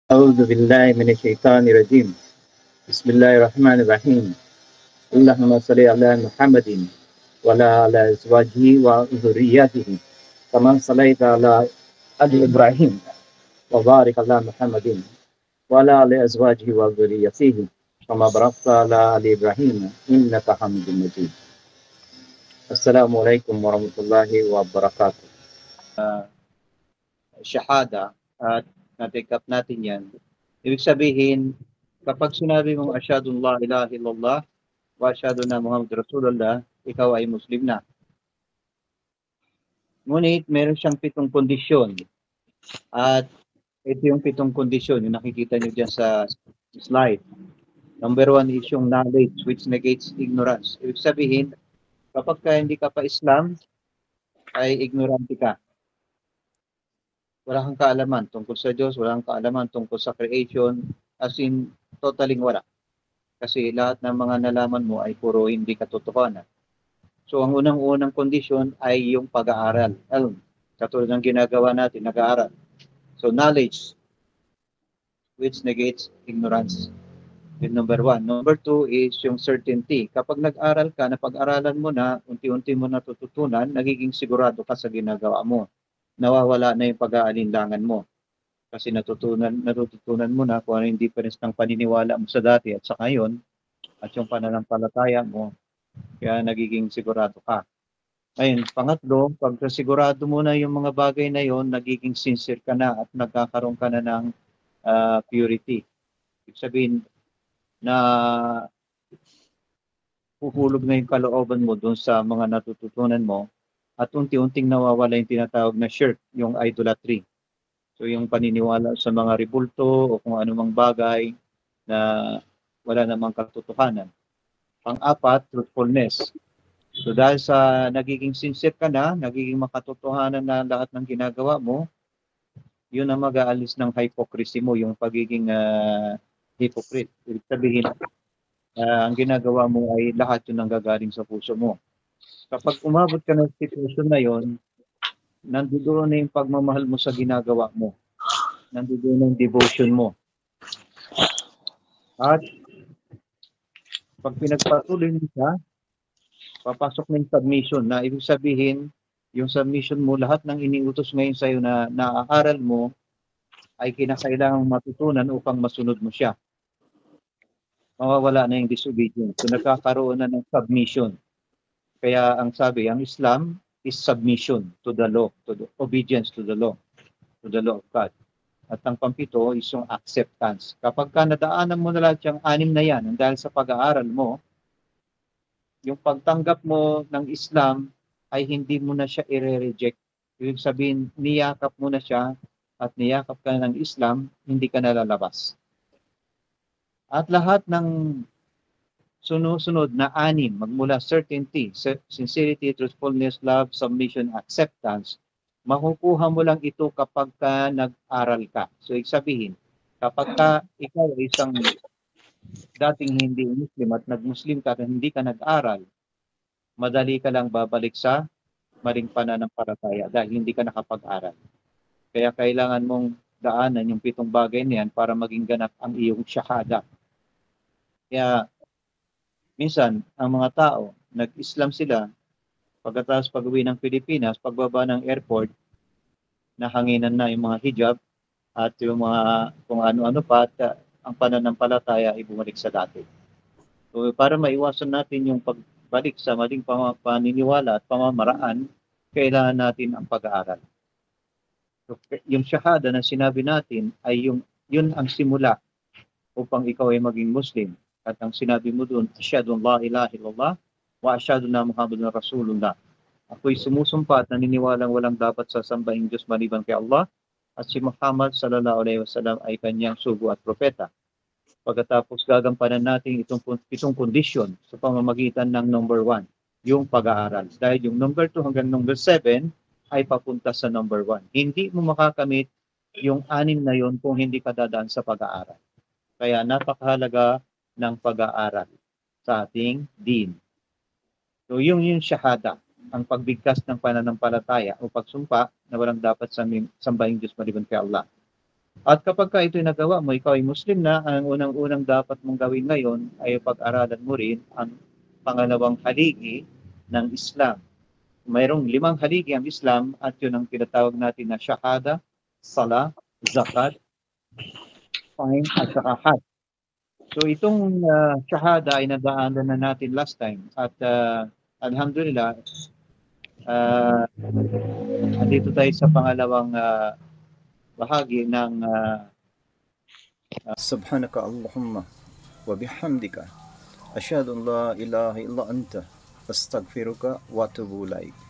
أعوذ بالله من الشيطان الرجيم بسم الله الرحمن الرحيم اللهم صل على محمد وعلى آل أزواجه وذرياته كما صليت على آل إبراهيم وبارك على محمد وعلى آل أزواجه وذريته كما باركت على آل إبراهيم إنك حميد مجيد. السلام عليكم ورحمة الله وبركاته. Shahada at na-take up natin yan. Ibig sabihin, kapag sinabi mong asyhadu la ilaha illallah wa asyhadu na Muhammad Rasulullah, ikaw ay Muslim na. Ngunit meron siyang 7 kondisyon. At ito yung 7 kondisyon, yung nakikita nyo dyan sa slide. Number 1 is yung knowledge, which negates ignorance. Ibig sabihin, kapag hindi ka pa Islam, ay ignorante ka. Wala kang kaalaman tungkol sa Diyos, wala kang kaalaman tungkol sa creation, as in, totaling wala. Kasi lahat ng mga nalaman mo ay puro hindi katotohanan. So, ang unang-unang kondisyon ay yung pag-aaral. Katulad ng ginagawa natin, nag-aaral. So, knowledge, which negates ignorance. Yun number 1. Number 2 is yung certainty. Kapag nag-aral ka, napag-aralan mo na, unti-unti mo natututunan, nagiging sigurado ka sa ginagawa mo. Nawawala na yung pag-aalinlangan mo. Kasi natututunan mo na kung ano yung difference ng paniniwala mo sa dati at sa ngayon, at yung pananampalataya mo, kaya nagiging sigurado ka. Ayun, pangatlo, pag sigurado mo na yung mga bagay na yon, nagiging sincere ka na at nagkakaroon ka na ng purity. Ibig sabihin na puhulog na yung kalooban mo doon sa mga natututunan mo at unti-unting nawawala yung tinatawag na shirk, yung idolatry. So yung paniniwala sa mga ribulto o kung anumang bagay na wala namang katotohanan. Pang-apat, truthfulness. So dahil sa nagiging sincere ka na, nagiging makatotohanan na lahat ng ginagawa mo, yun ang mag-aalis ng hypocrisy mo, yung pagiging hypocrite. Ibig sabihin, ang ginagawa mo ay lahat yun ang gagaling sa puso mo. Kapag umabot ka ng situation na yon, nandoon na yung pagmamahal mo sa ginagawa mo. Nandoon na yung devotion mo. At pag pinagpatuloy mo siya, papasok na yung submission na ibig sabihin, yung submission mo, lahat ng iniutos ngayon sa'yo na naaaral mo, ay kinakailangang matutunan upang masunod mo siya. Mawawala na yung disobedience. So nagkakaroon na ng submission. Kaya ang sabi, ang Islam is submission to the law, to the obedience to the law of God. At ang pampito is yung acceptance. Kapag ka nadaanan mo na lahat yung 6 na yan, dahil sa pag-aaral mo, yung pagtanggap mo ng Islam ay hindi mo na siya i-reject. Ibig sabihin, niyakap mo na siya at niyakap ka ng Islam, hindi ka nalalabas. At lahat ng sunod-sunod na 6, magmula certainty, sincerity, truthfulness, love, submission, acceptance, makukuha mo lang ito kapag ka nag-aral ka. So, ibig sabihin, kapag ka ikaw ay isang dating hindi Muslim at nag-Muslim ka at hindi ka nag-aral, madali ka lang babalik sa maling pananampalataya dahil hindi ka nakapag-aral. Kaya kailangan mong daanan yung 7 bagay na yan para maging ganap ang iyong shahada. Kaya minsan, ang mga tao, nag-Islam sila, pagkatapos pag-uwi ng Pilipinas, pagbaba ng airport, nahanginan na yung mga hijab at yung mga kung ano-ano pa at ang pananampalataya ay bumalik sa dati. So, para maiwasan natin yung pagbalik sa maling paniniwala at pamamaraan, kailangan natin ang pag-aaral. So, yung shahada na sinabi natin ay yun ang simula upang ikaw ay maging Muslim. At ang sinabi mo doon, asyhadu la ilaha illallah wa asyhadu na Muhammadan Rasulullah. Ako'y sumusumpa at naniniwalang walang dapat sasambahin Diyos maliban kay Allah at si Muhammad sallallahu alaihi wasallam ay kanyang sugo at propeta. Pagkatapos gagampanan natin itong kondisyon sa pamamagitan ng number 1, yung pag-aaral. Dahil yung number 2 hanggang number 7 ay papunta sa number 1. Hindi mo makakamit yung 6 na yon kung hindi ka dadaan sa pag-aaral. Kaya napakahalaga ng pag-aaral sa ating din. So yung shahada, ang pagbigkas ng pananampalataya o pagsumpa na walang dapat sambahin Diyos maliban kay Allah. At kapag ka ito'y nagawa mo, ikaw ay Muslim na, ang unang-unang dapat mong gawin ngayon ay pag-aralan mo rin ang pangalawang haligi ng Islam. Mayroong 5 haligi ang Islam at yun ang tinatawag natin na Shahada, Salah, Zakat, Fine at saka Hajj. So itong Shahada ay nadaanan na natin last time at Alhamdulillah, uh, andito tayo sa pangalawang bahagi ng سبحانك اللهم وبحمدك أشهد أن لا إله إلا أنت أستغفرك وأتوب إليك